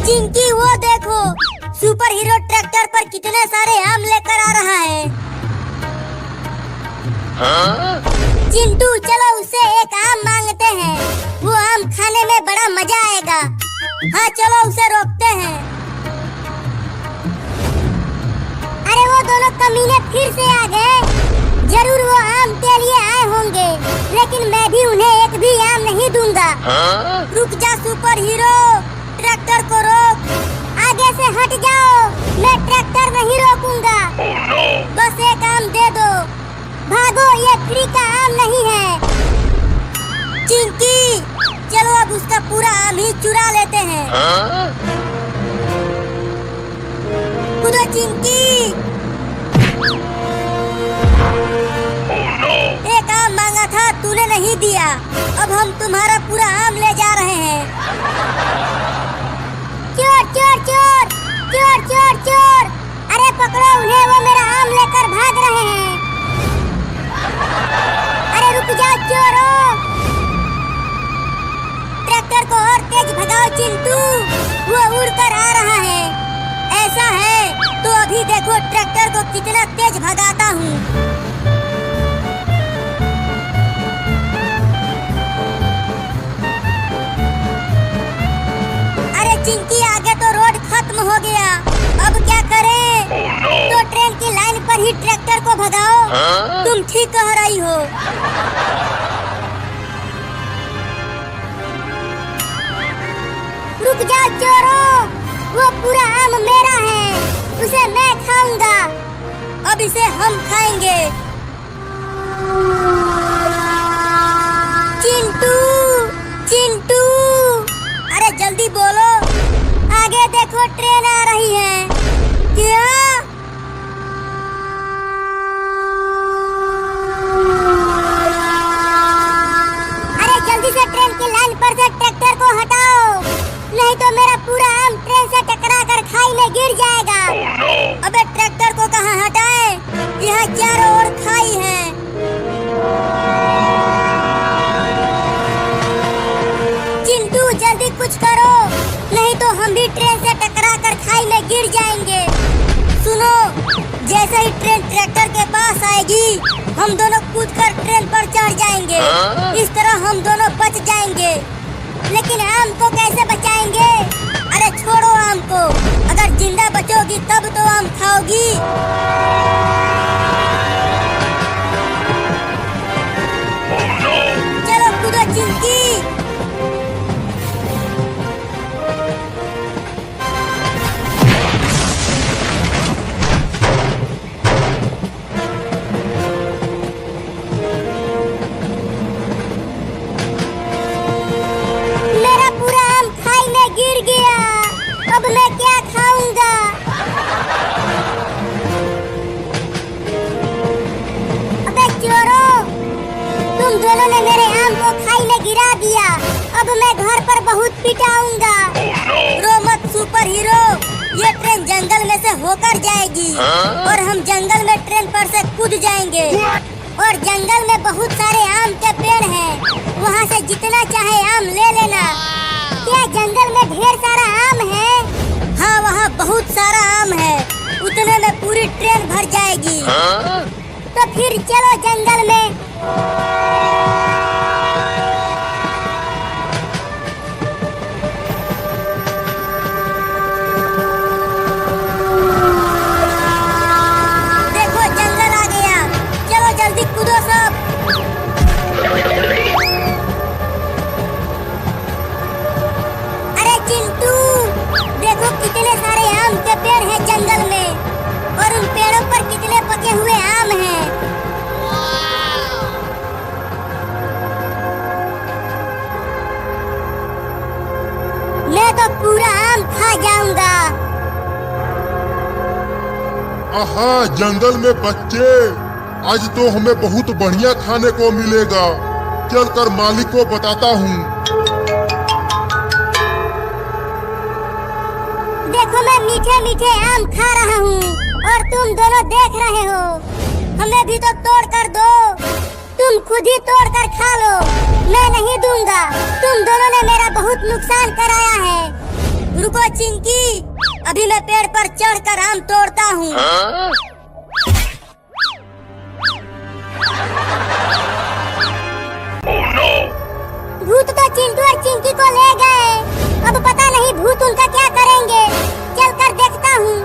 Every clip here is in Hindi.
चिंकी वो देखो, सुपर हीरो ट्रैक्टर पर कितने सारे आम लेकर आ रहा है। चिंटू चलो उससे एक आम मांगते हैं, वो आम खाने में बड़ा मजा आएगा। हाँ चलो उसे रोकते हैं। अरे वो दोनों कमीने फिर से आ गए। जरूर वो आम के लिए आए होंगे, लेकिन मैं भी उन्हें एक भी आम नहीं दूंगा। रुक जा सुपर हीरो, ट्रैक्टर को रोक। आगे से हट जाओ, मैं ट्रैक्टर नहीं रोकूंगा। बस एक आम दे दो। भागो, ये फ्री का आम नहीं है। चिंकी चलो अब उसका पूरा आम ही चुरा लेते हैं। कूदो चिंकी। एक आम मांगा था, तूने नहीं दिया। अब हम तुम्हारा पूरा आम ले जा रहे हैं। चोर चोर चोर चोर चोर चोर, अरे पकड़ो उन्हें, वो मेरा आम लेकर भाग रहे हैं। अरे रुक जाओ चोरों, ट्रैक्टर को और तेज भगाओ चिंटू, वो उड़कर आ रहा है। ऐसा है तो अभी देखो ट्रैक्टर को कितना तेज भगाता हूँ। चिंकी आगे तो रोड खत्म हो गया, अब क्या करें? तो ट्रेन की लाइन पर ही ट्रैक्टर को भगाओ। तुम ठीक कह रही हो। रुक जाओ चोरों, वो पूरा आम मेरा है, उसे मैं खाऊंगा। अब इसे हम खाएंगे। चिंटू चिंटू, अरे जल्दी बोलो, आगे देखो ट्रेन आ रही है। क्या? अरे जल्दी से ट्रेन की लाइन पर से ट्रैक्टर को हटाओ, नहीं तो मेरा पूरा आम ट्रेन से टकरा कर खाई में गिर जाएगा। अबे ट्रैक्टर को कहाँ हटाए, यहाँ चारों ओर खाई है। चिंटू जल्दी कुछ करो, नहीं तो हम भी ट्रेन से टकरा कर खाई में गिर जाएंगे। सुनो, जैसे ही ट्रेन ट्रैक्टर के पास आएगी, हम दोनों कूदकर ट्रेन पर चढ़ जाएंगे। इस तरह हम दोनों बच जाएंगे। लेकिन आम को कैसे बचाएंगे? अरे छोड़ो आम को, अगर जिंदा बचोगी तब तो आम खाओगी। चलो कूदो चिंकी। गिर गया, अब मैं क्या खाऊंगा? अबे चोरों, तुम दोनों ने मेरे आम को खाई में गिरा दिया। अब मैं घर पर बहुत पिटाऊंगा। रो मत सुपर हीरो, ये ट्रेन जंगल में से होकर जाएगी और हम जंगल में ट्रेन पर से कूद जाएंगे। और जंगल में बहुत सारे आम के पेड़ हैं, वहाँ से जितना चाहे आम ले लेना। क्या जंगल में ढेर सारा आम है? हाँ वहाँ बहुत सारा आम है, उतने में पूरी ट्रेन भर जाएगी। तो फिर चलो जंगल में। देखो जंगल आ गया, चलो जल्दी कूदो सब। देखो कितने सारे आम के पेड़ हैं जंगल में, और उन पेड़ों पर कितने पके हुए आम हैं। मैं तो पूरा आम खा जाऊंगा। आहा जंगल में बच्चे, आज तो हमें बहुत बढ़िया खाने को मिलेगा। चलकर मालिक को बताता हूँ। देखो मैं मीठे मीठे आम खा रहा हूँ और तुम दोनों देख रहे हो। हमें भी तो तोड़ कर दो, तुम खुद ही तोड़ कर खा लो, मैं नहीं दूंगा। तुम दोनों ने मेरा बहुत नुकसान कराया है। रुको चिंकी, अभी मैं पेड़ पर चढ़कर आम तोड़ता हूँ। भूत तो चिंटू और चिंकी को ले गए, अब पता नहीं भूत उनका क्या करेंगे। चलकर देखता हूँ।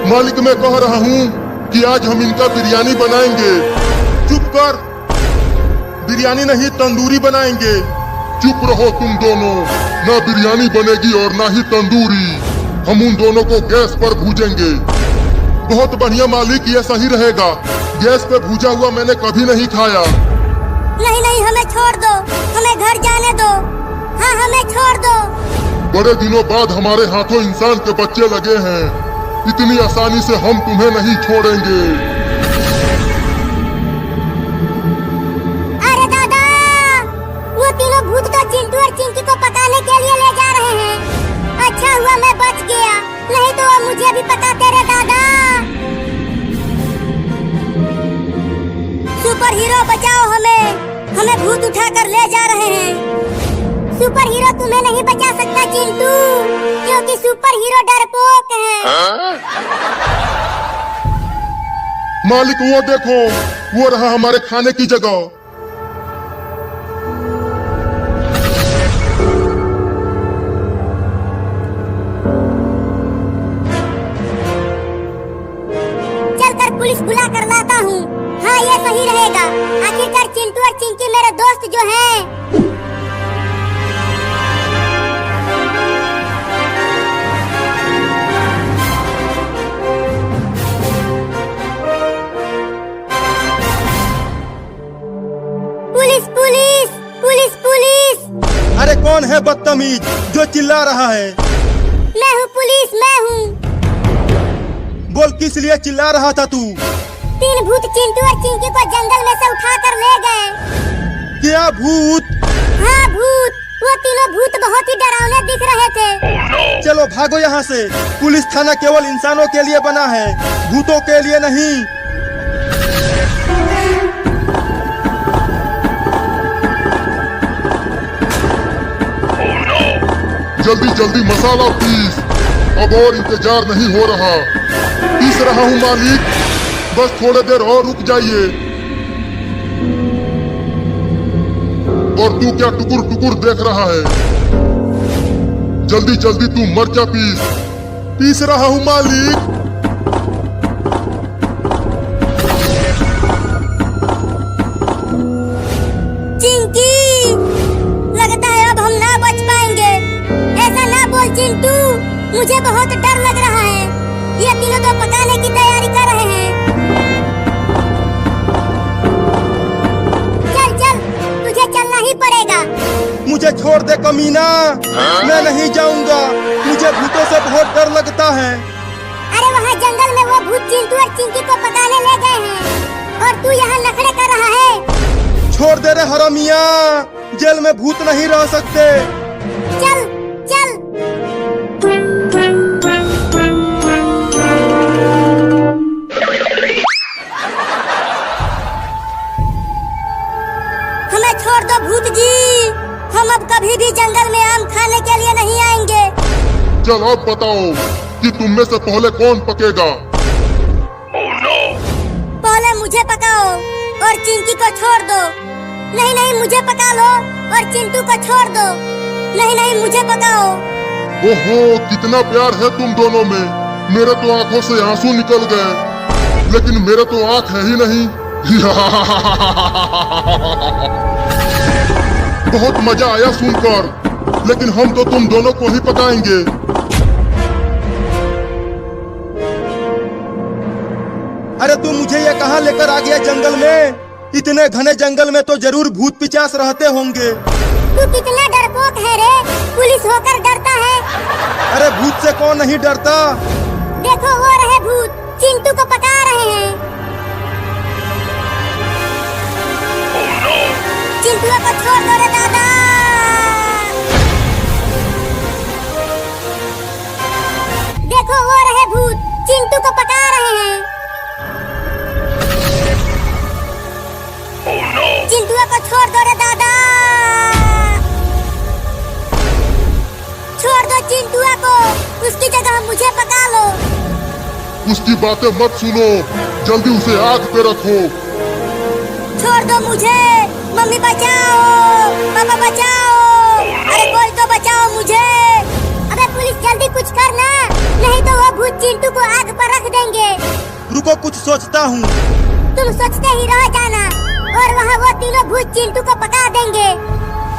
मालिक मैं कह रहा हूँ कि आज हम इनका बिरयानी बनाएंगे। चुप कर, बिरयानी नहीं तंदूरी बनाएंगे। चुप रहो तुम दोनों, ना बिरयानी बनेगी और ना ही तंदूरी। हम उन दोनों को गैस पर भूजेंगे। बहुत बढ़िया मालिक, ये सही रहेगा। गैस पे भूजा हुआ मैंने कभी नहीं खाया। नहीं नहीं, हमें छोड़ दो, हमें घर जाने दो। हाँ हमें छोड़ दो। बड़े दिनों बाद हमारे हाथों इंसान के बच्चे लगे हैं, इतनी आसानी से हम तुम्हें नहीं छोड़ेंगे। अरे दादा, वो तीनों भूत तो चिंटू और चिंकी को पकाने के लिए ले जा रहे हैं। अच्छा हुआ मैं बच गया, नहीं तो वो मुझे भी पकाते रे दादा। सुपर हीरो बचाओ हमें, हमें भूत उठाकर ले जा रहे हैं। सुपर हीरो तुम्हें नहीं बचा सकता चिंटू, क्योंकि सुपर हीरो डरपोक है। मालिक वो देखो, वो रहा हमारे खाने की जगह। चलकर पुलिस बुला कर लाता हूँ। हाँ ये सही रहेगा, आखिरकार चिंटू और चिंकी मेरे दोस्त जो हैं। Police police police police. अरे कौन है बदतमीज जो चिल्ला रहा है? मैं हूँ पुलिस, मैं हूँ। बोल किस लिए चिल्ला रहा था तू? तीन भूत चिंटू और चिंकी को जंगल में से उठाकर ले गए। क्या भूत? हाँ भूत, वो तीनों भूत बहुत ही डरावने दिख रहे थे। चलो भागो यहाँ से। पुलिस थाना केवल इंसानों के लिए बना है, भूतों के लिए नहीं। जल्दी जल्दी मसाला पीस, अब और इंतजार नहीं हो रहा। पीस रहा हूँ मालिक, बस थोड़ी देर और रुक जाइए। और तू क्या टुकुर टुकुर देख रहा है? जल्दी जल्दी तू मर्चा पीस। पीस रहा हूँ मालिक। चिंकी, लगता है अब हम ना बच पाएंगे। ऐसा ना बोल चिंटू, मुझे बहुत डर लग रहा है। ये तीनों तो पकाने की तैयारी कर रहे हैं। चल चल, तुझे चलना ही पड़ेगा। मुझे छोड़ दे कमीना, मैं नहीं जाऊंगा। मुझे भूतों से बहुत डर लगता है। अरे वहाँ जंगल में वो भूत चिंटू और चिंकी को पकाने ले गए हैं और तू यहाँ नखरे कर रहा है। छोड़ दे रे हरामिया, जेल में भूत नहीं रह सकते। चल चल। हमें छोड़ दो भूत जी, हम अब कभी भी जंगल में आम खाने के लिए नहीं आएंगे। चल अब बताओ कि तुम में से पहले कौन पकेगा? पहले मुझे पकाओ और चिंकी को छोड़ दो। नहीं नहीं, मुझे पका लो और चिंटू को छोड़ दो। नहीं नहीं, मुझे पकाओ। ओहो, कितना प्यार है तुम दोनों में। मेरे तो आंखों से आंसू निकल गए, लेकिन मेरे तो आंख है ही नहीं। बहुत मजा आया सुनकर, लेकिन हम तो तुम दोनों को ही पकाएंगे। अरे तू मुझे ये कहाँ लेकर आ गया जंगल में? इतने घने जंगल में तो जरूर भूत पिचास रहते होंगे। तू कितना डरपोक है रे, पुलिस होकर डरता है। अरे भूत से कौन नहीं डरता? देखो वो रहे भूत, चिंटू को पका रहे हैं। चिंटू को छोड़ दो रे दादा। देखो वो रहे भूत, चिंटू को पका रहे हैं। चिंटू को छोड़ दो रे दादा। उसकी बातें मत सुनो, जल्दी उसे आग पे रखो। छोड़ दो मुझे, मम्मी बचाओ, पापा बचाओ, अरे कोई तो बचाओ मुझे। अबे पुलिस जल्दी कुछ करना, नहीं तो वो भूत चिंटू को आग पर रख देंगे। रुको कुछ सोचता हूँ। तुम सोचते ही रह जाना और वहाँ वो तीनों भूत चिंटू को पका देंगे।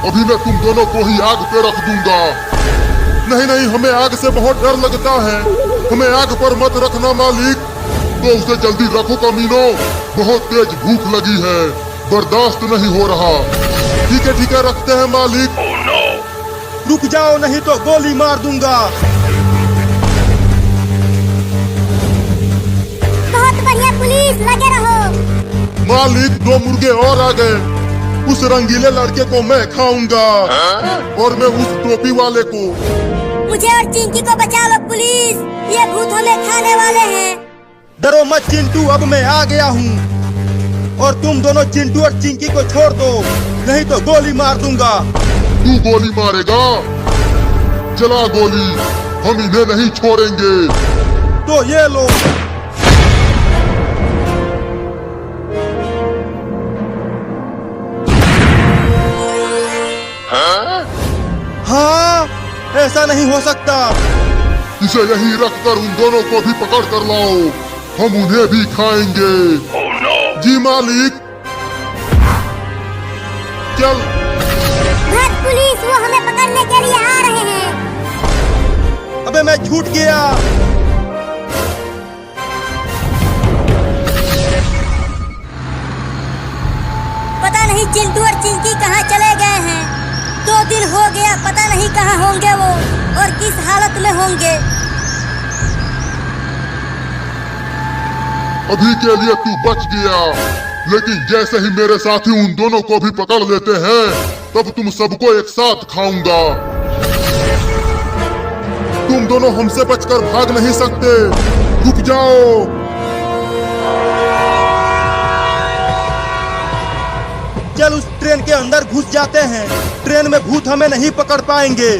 अभी मैं तुम दोनों को ही आग पे रख दूंगा। नहीं नहीं, हमें आग से बहुत डर लगता है, हमें आग पर मत रखना मालिक। तो उसे जल्दी रखो कमीनों, बहुत तेज भूख लगी है, बर्दाश्त नहीं हो रहा। ठीक है रखते हैं मालिक। रुक जाओ नहीं तो गोली मार दूंगा। बहुत बढ़िया पुलिस, लगे रहो। मालिक 2 मुर्गे और आ गए। उस रंगीले लड़के को मैं खाऊंगा और मैं उस टोपी वाले को। मुझे और चिंकी को बचा लो पुलिस, ये भूत हमें खाने वाले हैं। डरो मत चिंटू, अब मैं आ गया हूँ। और तुम दोनों चिंटू और चिंकी को छोड़ दो, नहीं तो गोली मार दूंगा। तू गोली मारेगा? चला गोली, हम इन्हें नहीं छोड़ेंगे। तो ये लो। हाँ, ऐसा नहीं हो सकता। इसे यहीं रखकर उन दोनों को भी पकड़ कर लाओ, हम उन्हें भी खाएंगे। जी मालिक। चल। भाग पुलिस, वो हमें पकड़ने के लिए आ रहे हैं। अबे मैं छूट गया। पता नहीं चिंटू और चिंकी कहाँ चले गए हैं। 2 दिन हो गया, पता नहीं कहाँ होंगे वो और किस हालत में होंगे। अभी के लिए तू बच गया, लेकिन जैसे ही मेरे साथी उन दोनों को भी पकड़ लेते हैं, तब तुम सबको एक साथ खाऊंगा। तुम दोनों हमसे बचकर भाग नहीं सकते, रुक जाओ। चल उस ट्रेन के अंदर घुस जाते हैं, ट्रेन में भूत हमें नहीं पकड़ पाएंगे।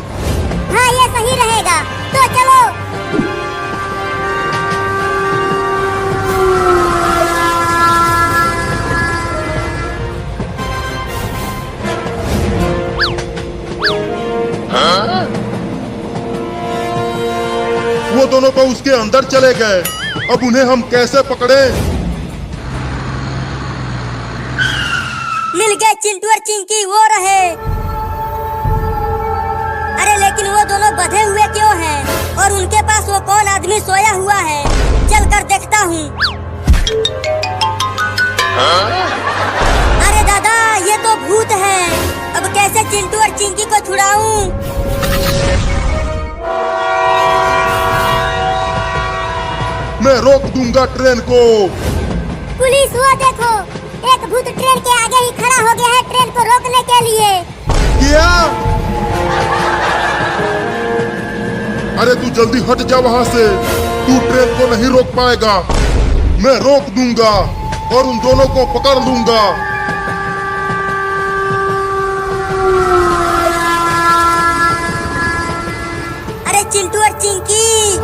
हाँ ये सही रहेगा, तो चलो। वो दोनों तो उसके अंदर चले गए, अब उन्हें हम कैसे पकड़े? मिल गए चिंटू और चिंकी, वो रहे। अरे लेकिन वो दोनों बंधे हुए क्यों हैं? और उनके पास वो कौन आदमी सोया हुआ है? चल कर देखता हूँ। अरे दादा, ये तो भूत है। अब कैसे चिंटू और चिंकी को छुड़ाऊं? मैं रोक दूंगा ट्रेन को। पुलिस, वो देखो, एक भूत ट्रेन के आगे ही खड़ा हो गया है ट्रेन को रोकने के लिए। क्या? अरे तू जल्दी हट जा वहाँ से, तू ट्रेन को नहीं रोक पाएगा। मैं रोक दूंगा और उन दोनों को पकड़ लूंगा। अरे चिंटू और चिंकी,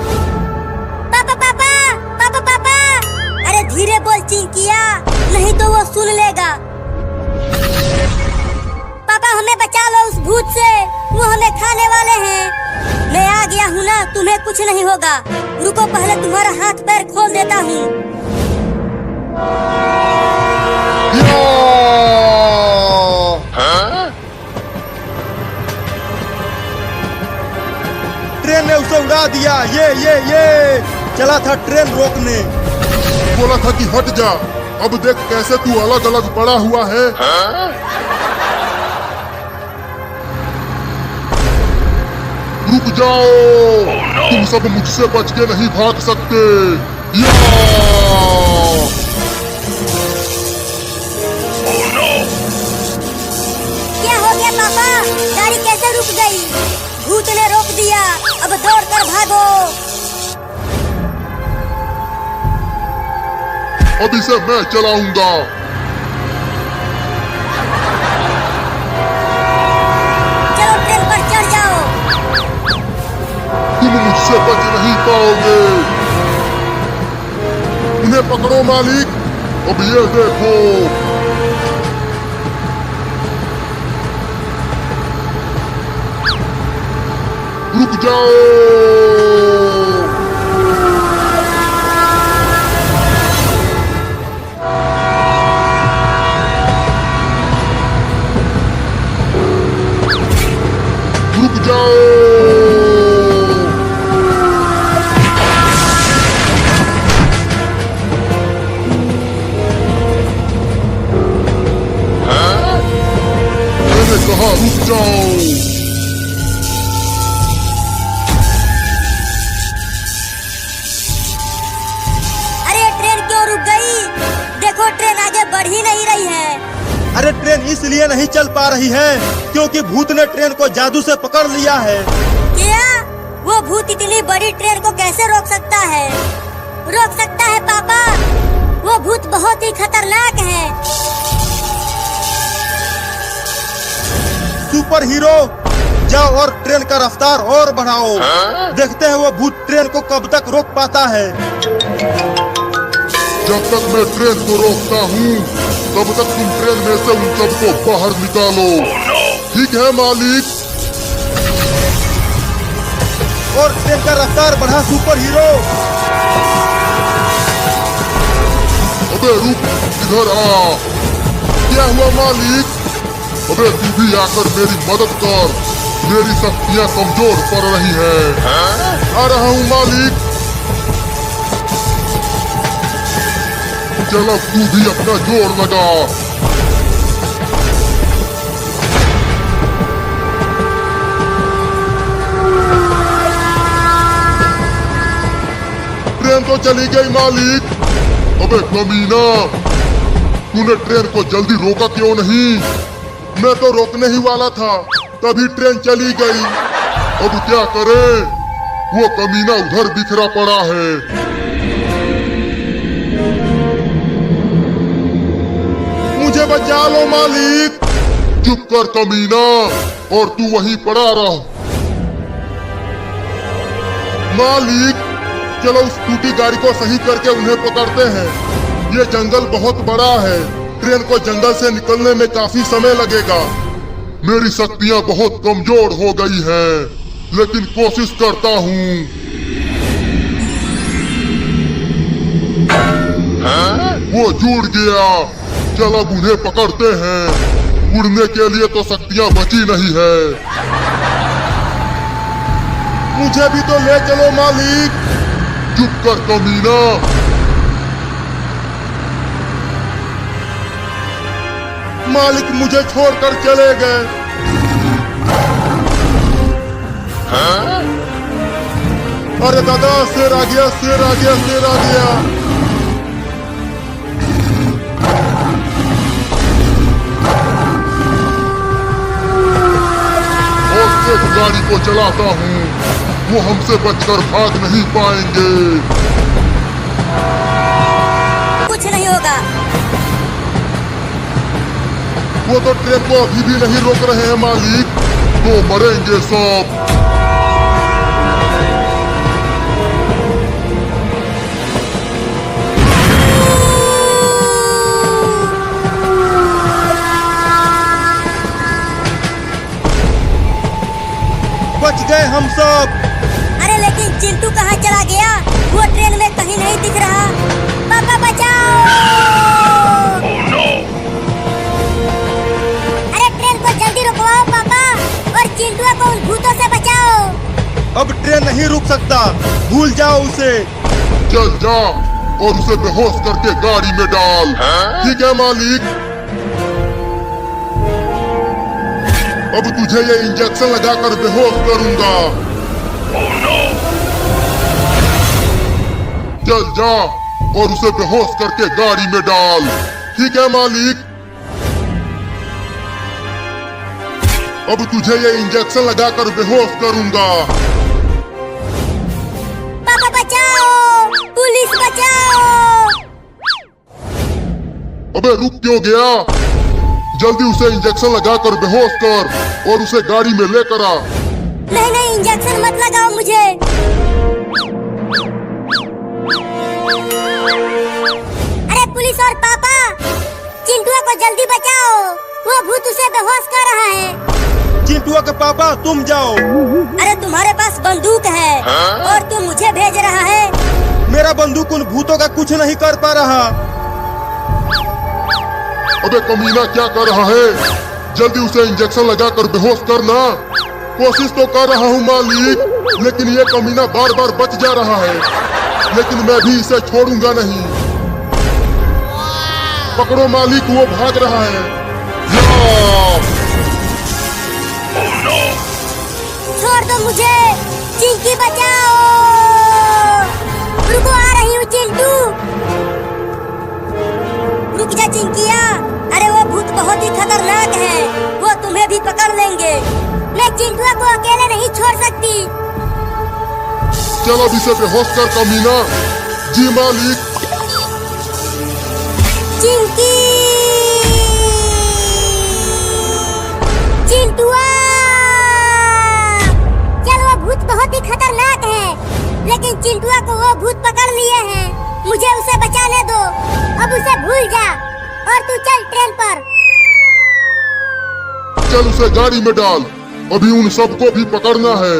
पापा पापा पापा पापा, अरे धीरे बोल चिंकिया, नहीं तो वो सुन लेगा। पापा हमें बचा लो उस भूत से, वो हमें खाने वाले हैं। मैं आ गया हूँ ना, तुम्हें कुछ नहीं होगा। रुको पहले तुम्हारा हाथ पैर खोल देता हूँ। ट्रेन ने उसे उड़ा दिया। ये चला था ट्रेन रोकने। बोला था कि हट जा, अब देख कैसे तू अलग अलग पड़ा हुआ है। रुक जाओ, तुम सब मुझसे बच के नहीं भाग सकते। या! क्या हो गया पापा? गाड़ी कैसे रुक गई? भूत ने रोक दिया, अब दौड़ कर भागो। अब इसे मैं चलाऊंगा। चलो ट्रेन पर चढ़ जाओ। तुम मुझसे बच नहीं पाओगे। पकड़ो मालिक, अब ये देखो। रुक जाओ। रुक जाओ। मैंने कहा रुक जाओ। ट्रेन आगे बढ़ ही नहीं रही है। अरे ट्रेन इसलिए नहीं चल पा रही है क्योंकि भूत ने ट्रेन को जादू से पकड़ लिया है। क्या? वो भूत इतनी बड़ी ट्रेन को कैसे रोक सकता है? रोक सकता है पापा, वो भूत बहुत ही खतरनाक है। सुपर हीरो, जाओ और ट्रेन का रफ्तार और बढ़ाओ। देखते हैं वो भूत ट्रेन को कब तक रोक पाता है। जब तक मैं ट्रेन को रोकता हूँ तब तक तुम ट्रेन में से उन सबको बाहर निकालो। ठीक है मालिक। और ट्रेन का रफ्तार बढ़ा सुपर हीरो। अबे रुक, इधर आ। क्या हुआ मालिक? अबे तू भी आकर मेरी मदद कर, मेरी शक्तियाँ कमजोर पड़ रही हैं। आ रहा हूँ मालिक। चलो तू भी अपना जोर लगा। ट्रेन तो चली गई मालिक। अबे कमीना, तूने ट्रेन को जल्दी रोका क्यों नहीं? मैं तो रोकने ही वाला था, तभी ट्रेन चली गई। अब क्या करें? वो कमीना उधर बिखरा पड़ा है। मुझे बचा लो मालिक। चुप कर कमीना, और तू वहीं पड़ा रहो। मालिक, चलो उस टूटी गाड़ी को सही करके उन्हें पकड़ते हैं। ये जंगल बहुत बड़ा है, ट्रेन को जंगल से निकलने में काफी समय लगेगा। मेरी शक्तियाँ बहुत कमजोर हो गई हैं, लेकिन कोशिश करता हूँ। वो जुड़ गया। चल अब उन्हें पकड़ते हैं। उड़ने के लिए तो शक्तियाँ बची नहीं है। मुझे भी तो ले चलो मालिक। चुप कर कमीना। मालिक मुझे छोड़कर चले गए। अरे दादा, शेर आ गया, शेर आ गया, शेर आ गया। और गाड़ी को चलाता हूँ, वो हमसे बचकर भाग नहीं पाएंगे। कुछ नहीं होगा। वो तो ट्रेन को अभी भी नहीं रोक रहे हैं मालिक, तो मरेंगे सब। बच गए हम सब। अरे लेकिन चिंटू कहाँ चला गया? वो ट्रेन में कहीं नहीं दिख रहा। पापा बचाओ! अरे ट्रेन को जल्दी रुकवाओ पापा, और चिंटू को उन भूतों से बचाओ। अब ट्रेन नहीं रुक सकता, भूल जाओ उसे। चल जा और उसे बेहोश करके गाड़ी में डाल। ठीक है मालिक। अब तुझे ये इंजेक्शन लगाकर बेहोश करूंगा। चल जा और उसे बेहोश करके गाड़ी में डाल। ठीक है मालिक। अब तुझे ये इंजेक्शन लगाकर बेहोश करूंगा। पापा बचाओ! पुलिस बचाओ! अबे रुक क्यों गया? जल्दी उसे इंजेक्शन लगाकर बेहोश कर और उसे गाड़ी में लेकर आ। नहीं नहीं, इंजेक्शन मत लगाओ मुझे। अरे पुलिस और पापा, चिंटुआ को जल्दी बचाओ, वो भूत उसे बेहोश कर रहा है। चिंटुआ के पापा तुम जाओ। अरे तुम्हारे पास बंदूक है और तुम मुझे भेज रहा है। मेरा बंदूक उन भूतों का कुछ नहीं कर पा रहा। अबे कमीना क्या कर रहा है? जल्दी उसे इंजेक्शन लगाकर बेहोश करना। कोशिश तो कर रहा हूँ मालिक, लेकिन ये कमीना बार बार बच जा रहा है। लेकिन मैं भी इसे छोड़ूंगा नहीं। पकड़ो मालिक, वो भाग रहा है। छोड़ दो मुझे, चिंकी बचाओ। रुको, आ रही हूँ चिंटू। रुक जा चिंकिया। अरे वो भूत बहुत ही खतरनाक है, वो तुम्हें भी पकड़ लेंगे। मैं चिंटुआ को अकेले नहीं छोड़ सकती। चलो अब इसे बेहोश कर कमीना। जी मालिक। चिंकी, चिंटुआ। चल, वो भूत बहुत ही खतरनाक है, लेकिन चिंटुआ को वो भूत पकड़ लिए हैं। मुझे उसे बचाने दो। अब उसे भूल जा और तू चल ट्रेन पर। चल उसे गाड़ी में डाल, अभी उन सबको भी पकड़ना है।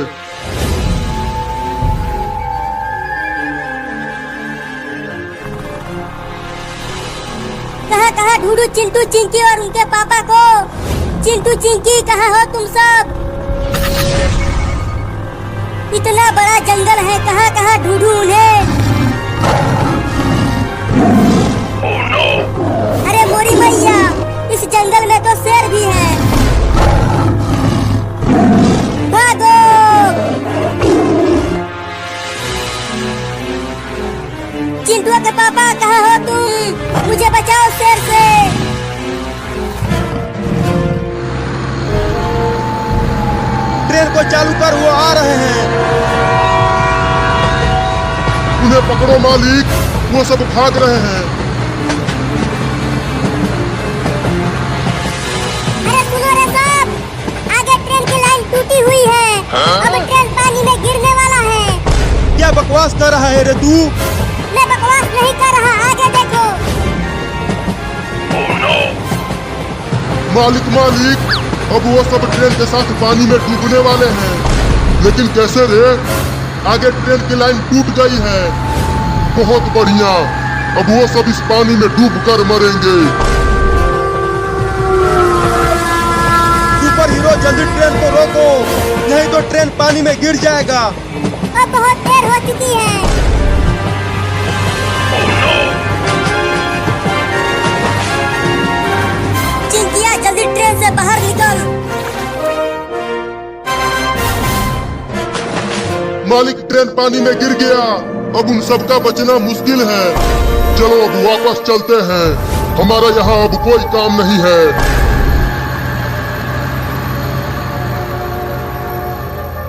कहाँ कहाँ ढूंढूं चिंटू चिंकी और उनके पापा को। चिंटू चिंकी कहाँ हो तुम सब? इतना बड़ा जंगल है, कहाँ कहाँ ढूंढूं उन्हें? अरे मोरी मैया, इस जंगल में तो शेर भी है। भागो! चिंटुआ के पापा कहाँ हो तुम? मुझे बचाओ शेर से। ट्रेन को चालू कर, वो आ रहे हैं। उन्हें पकड़ो मालिक, वो सब भाग रहे हैं। अरे सुनो रे साहब, आगे ट्रेन की लाइन टूटी हुई है। अब ट्रेन पानी में गिरने वाला है। क्या बकवास कर रहा है रे तू? मैं बकवास नहीं कर रहा, आगे देखो। मालिक मालिक, अब वो सब ट्रेन के साथ पानी में डूबने वाले हैं। लेकिन कैसे रे? आगे ट्रेन की लाइन टूट गई है। बहुत बढ़िया, अब वो सब इस पानी में डूबकर मरेंगे। सुपर हीरो, जल्दी ट्रेन को रोको, नहीं तो ट्रेन पानी में गिर जाएगा। अब बहुत देर हो चुकी है। चिंकिया, जल्दी ट्रेन से बाहर निकल। मालिक, ट्रेन पानी में गिर गया। अब उन सबका बचना मुश्किल है। चलो अब वापस चलते हैं, हमारा यहाँ अब कोई काम नहीं है।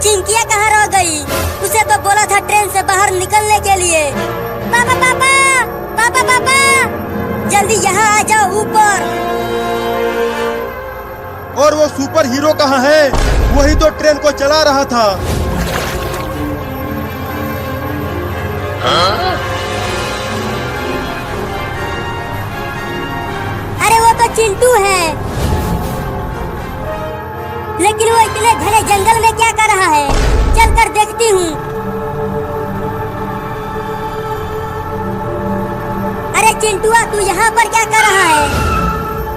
चिंकिया कहाँ रह गई? उसे तो बोला था ट्रेन से बाहर निकलने के लिए। पापा पापा, पापा पापा, जल्दी यहाँ आ जाओ ऊपर। और वो सुपर हीरो कहाँ है? वही तो ट्रेन को चला रहा था। अरे वो तो चिंटू है, लेकिन वो इतने घने जंगल में क्या कर रहा है? चल कर देखती हूँ। अरे चिंटुआ, तू यहाँ पर क्या कर रहा है?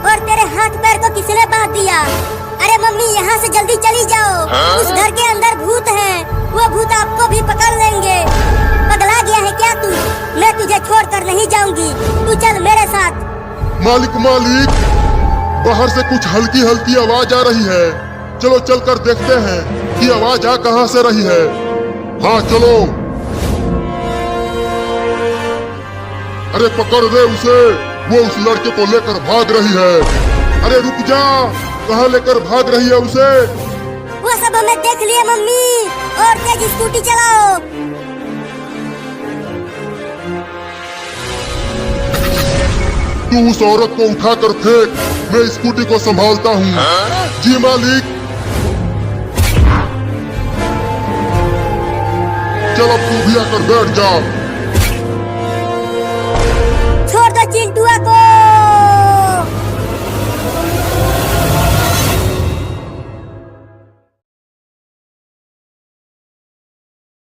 और तेरे हाथ पैर को किसने बांध दिया? अरे मम्मी, यहाँ से जल्दी चली जाओ। उस घर के अंदर भूत है, वो भूत आपको भी पकड़ लेंगे। पगला गया है क्या तू? मैं तुझे छोड़कर नहीं जाऊंगी, तू चल मेरे साथ। मालिक मालिक, बाहर से कुछ हल्की हल्की आवाज आ रही है। चलो चलकर देखते हैं कि आवाज आ कहाँ से रही है। हाँ चलो। अरे पकड़ दे उसे, वो उस लड़के को लेकर भाग रही है। अरे रुक जा, कहाँ लेकर भाग रही है उसे? वो सब हमें देख लिए मम्मी, और तेज स्कूटी चलाओ। तू उस औरत को उठाकर फेंक, मैं स्कूटी को संभालता हूँ। जी मालिक। चल अब तू भी आकर बैठ जा।